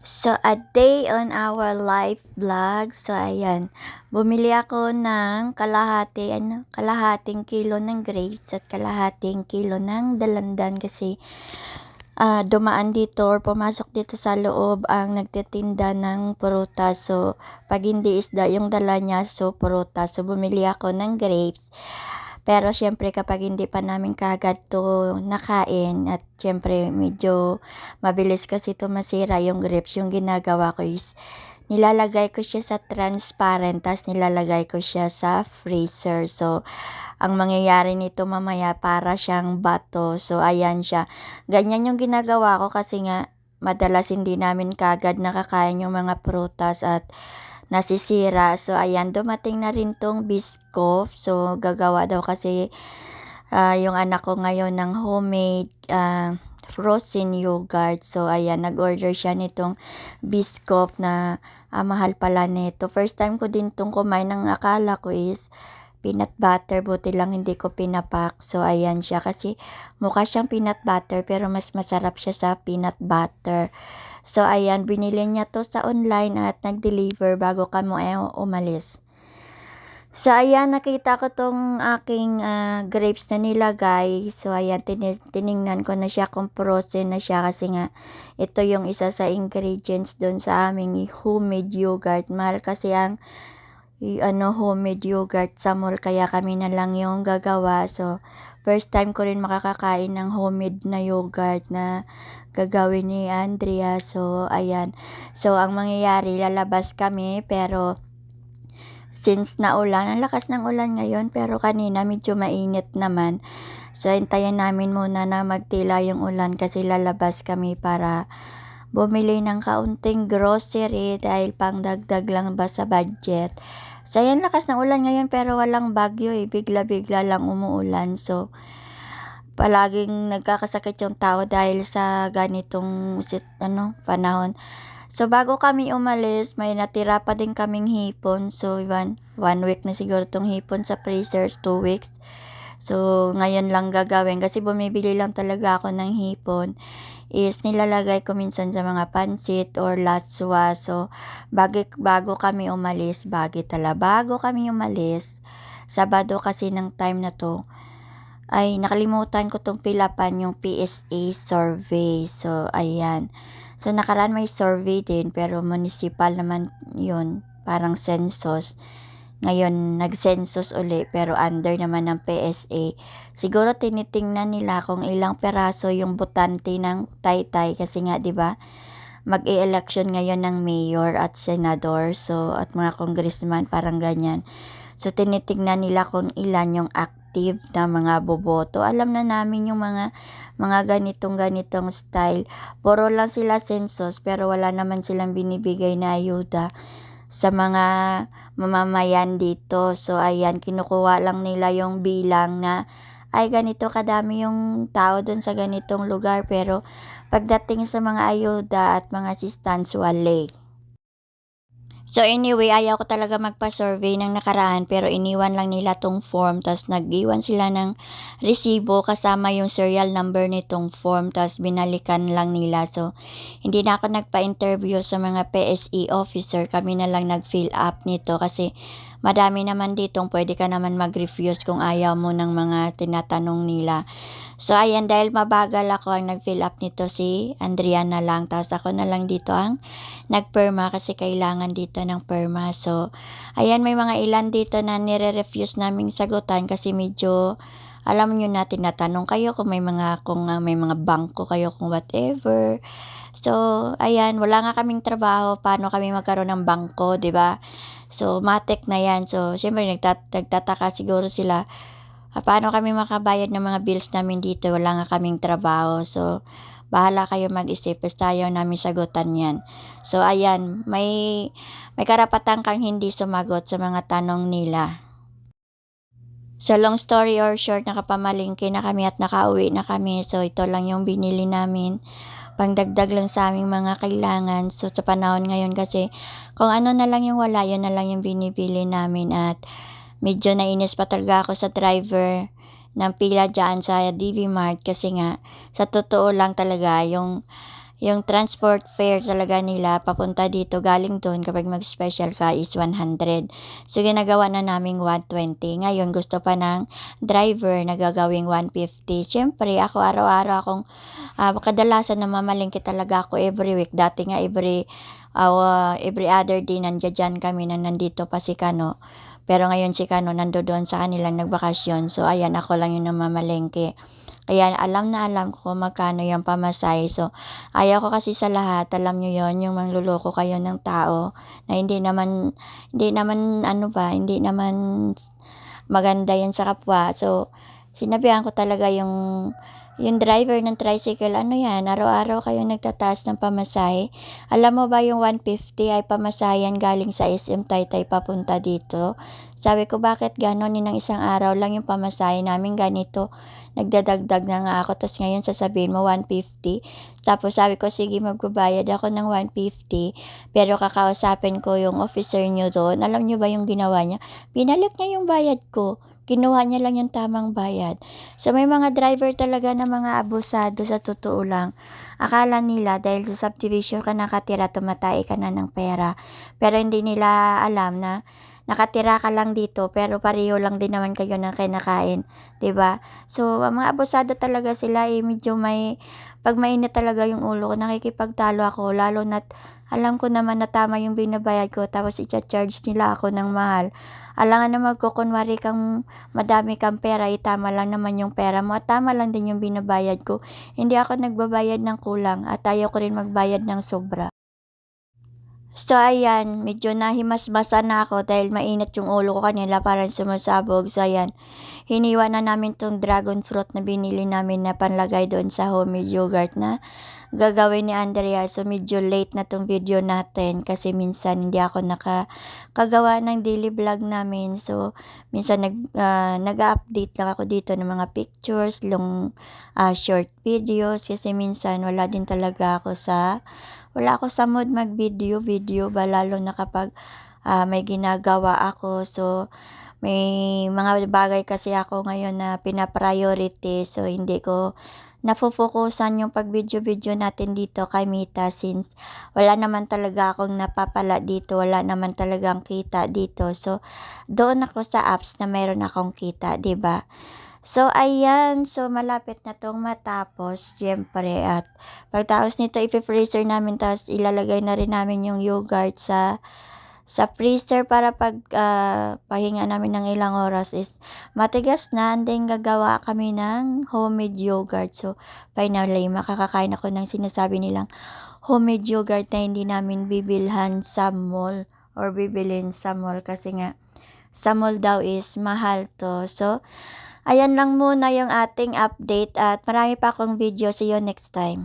So, a day on our life vlog. So, ayan. Bumili ako ng kalahating kilo ng grapes at kalahating kilo ng dalandan kasi dumaan dito or pumasok dito sa loob ang nagtitinda ng prutas. So, pag hindi isda yung dala niya, so prutas. So, bumili ako ng grapes. Pero syempre kapag hindi pa namin kaagad to nakain at syempre medyo mabilis kasi to masira yung grapes, yung ginagawa ko is nilalagay ko siya sa transparent tas nilalagay ko siya sa freezer. So, ang mangyayari nito mamaya para siyang bato. So, ayan siya. Ganyan yung ginagawa ko kasi nga madalas hindi namin kaagad nakakain yung mga prutas at nasisira. So, ayan, dumating na rin tong Biscoff. So, gagawa daw kasi yung anak ko ngayon ng homemade frozen yogurt. So, ayan, nag-order siya nitong Biscoff na mahal pala nito. First time ko din tong kumain, ng akala ko is peanut butter, buti lang hindi ko pinapak. So, ayan siya kasi mukha siyang peanut butter pero mas masarap siya sa peanut butter. So, ayan, binili niya to sa online at nag-deliver bago kami umalis. So, ayan, nakita ko tong aking grapes na nilagay. So, ayan, tiningnan ko na siya kung frozen na siya kasi nga ito yung isa sa ingredients doon sa aming homemade yogurt. Mahal kasi ang homemade yogurt sa mall kaya kami na lang yung gagawa. So, first time ko rin makakakain ng homemade na yogurt na gagawin ni Andrea. So, ayan. So, ang mangyayari, lalabas kami pero since naulan, ang lakas ng ulan ngayon pero kanina medyo mainit naman. So, hintayin namin muna na magtila yung ulan kasi lalabas kami para bumili ng kaunting grocery dahil pang dagdag lang ba sa budget. So, ayan, lakas ng ulan ngayon pero walang bagyo bigla-bigla lang umuulan. So, palaging nagkakasakit yung tao dahil sa ganitong panahon. So, bago kami umalis, may natira pa din kaming hipon. So, one week na siguro tong hipon sa freezer, 2 weeks. So, ngayon lang gagawin kasi bumibili lang talaga ako ng hipon is nilalagay ko minsan sa mga pansit or laswa. So, bago kami umalis, bago kami umalis, Sabado kasi ng time na to, ay nakalimutan ko tong pilapan yung PSA survey. So, ayan. So, nakaraan may survey din pero municipal naman yun, parang census. Ngayon, nag-census uli pero under naman ng PSA. Siguro tinitingnan nila kung ilang peraso yung botante ng Taytay kasi nga 'di ba? Mag-e-election ngayon ng mayor at senador, so at mga congressman parang ganyan. So tinitingnan nila kung ilan yung active na mga boboto. Alam na namin yung mga ganitong style. Puro lang sila census pero wala naman silang binibigay na ayuda sa mga mamamayan dito. So, ayan, kinukuha lang nila yung bilang na, ay, ganito kadami yung tao dun sa ganitong lugar. Pero, pagdating sa mga ayuda at mga assistance, wale. So anyway, ayaw ko talaga magpa-survey ng nakaraan pero iniwan lang nila tong form tas nag-iwan sila ng resibo kasama yung serial number nitong form tas binalikan lang nila. So hindi na ako nagpa-interview sa mga PSE officer, kami na lang nag-fill up nito kasi madami naman ditong pwede ka naman mag-refuse kung ayaw mo ng mga tinatanong nila. So ayan, dahil mabagal ako ang nag-fill up nito si Andrea na lang tapos ako na lang dito ang nagperma kasi kailangan dito ng perma. So, ayan, may mga ilan dito na nire-refuse naming sagutan kasi medyo, alam niyo na, tinatanong kayo kung may mga bangko kayo kung whatever. So, ayan, wala nga kaming trabaho, paano kami magkaroon ng bangko, 'di ba? So, matek na 'yan. So, syempre nagtataka siguro sila, paano kami makabayad ng mga bills namin dito, wala nga kaming trabaho. So, bahala kayo mag-isip, basta ayaw namin sagutan yan. So, ayan, may karapatan kang hindi sumagot sa mga tanong nila. So, long story or short, nakapamalingki na kami at nakauwi na kami. So, ito lang yung binili namin. Pangdagdag lang sa aming mga kailangan. So, sa panahon ngayon kasi, kung ano na lang yung wala, yun na lang yung binibili namin. At medyo nainis pa talaga ako sa driver ng pila dyan sa DV Mart kasi nga, sa totoo lang talaga, yung transport fare talaga nila papunta dito galing doon kapag mag-special ka is 100. So, ginagawa na naming 120. Ngayon, gusto pa ng driver na gagawing 150. Siyempre, ako araw-araw akong kadalasan namamalengke talaga ako every week. Dati nga every other day nandiyan kami na nandito pa si Kano. Pero ngayon si Kano nandoon sa kanilang nagbakasyon. So, ayan, ako lang yung namamalengke. Kaya alam na alam ko kung magkano yung pamasahe. So, ayaw ko kasi sa lahat, alam nyo yon yung mangluloko kayo ng tao na hindi naman maganda yan sa kapwa. So, sinabihan ko talaga yung driver ng tricycle, ano yan, araw-araw kayo nagtataas ng pamasahe. Alam mo ba yung 150 ay pamasahe yan galing sa SM Taytay papunta dito? Sabi ko, bakit ganon? Ng isang araw lang yung pamasahe namin ganito. Nagdadagdag na nga ako, tapos ngayon sasabihin mo 150. Tapos sabi ko, sige, magbabayad ako ng 150, pero kakausapin ko yung officer nyo doon. Alam nyo ba yung ginawa niya? Pinalik niya yung bayad ko. Kinuha niya lang yung tamang bayad. So, may mga driver talaga na mga abusado sa totoo lang. Akala nila dahil sa subdivision ka nakatira, tumatay ka na ng pera. Pero hindi nila alam na nakatira ka lang dito, pero pareho lang din naman kayo ng kinakain. 'Di ba? So, ang mga abusado talaga sila medyo pag mainit talaga yung ulo ko, nakikipagtalo ako, lalo na't alam ko naman na tama yung binabayad ko, tapos i-charge nila ako ng mahal. Alangan na magkukunwari kang madami kang pera, tama lang naman yung pera mo at tama lang din yung binabayad ko. Hindi ako nagbabayad ng kulang at ayaw ko rin magbayad ng sobra. So, ayan, medyo nahimasmasan na ako dahil mainit yung ulo ko kanila, parang sumasabog. So, ayan, hiniwa na namin tong dragon fruit na binili namin na panlagay doon sa homemade yogurt na gagawin ni Andrea. So, medyo late na tong video natin kasi minsan hindi ako nakagawa ng daily vlog namin. So, minsan nag-update lang ako dito ng mga pictures, short videos kasi minsan wala ako sa mood mag-video ba, lalo na kapag may ginagawa ako. So, may mga bagay kasi ako ngayon na pina-priority. So, hindi ko nafofokusan yung pag-video natin dito kay Mita since wala naman talaga akong napapala dito. Wala naman talagang kita dito. So, doon ako sa apps na mayroon akong kita, 'di ba? So, ayan. So, malapit na 'tong matapos, siyempre. At pagtapos nito, ipi-freezer namin. Tapos, ilalagay na rin namin yung yogurt sa freezer para pag pahinga namin ng ilang oras is matigas na. And then, gagawa kami ng homemade yogurt. So, finally, makakakain ako ng sinasabi nilang homemade yogurt na hindi namin bibilhan sa mall or bibilin sa mall kasi nga sa mall daw is mahal to. So, ayan lang muna yung ating update at marami pa akong video. See you next time.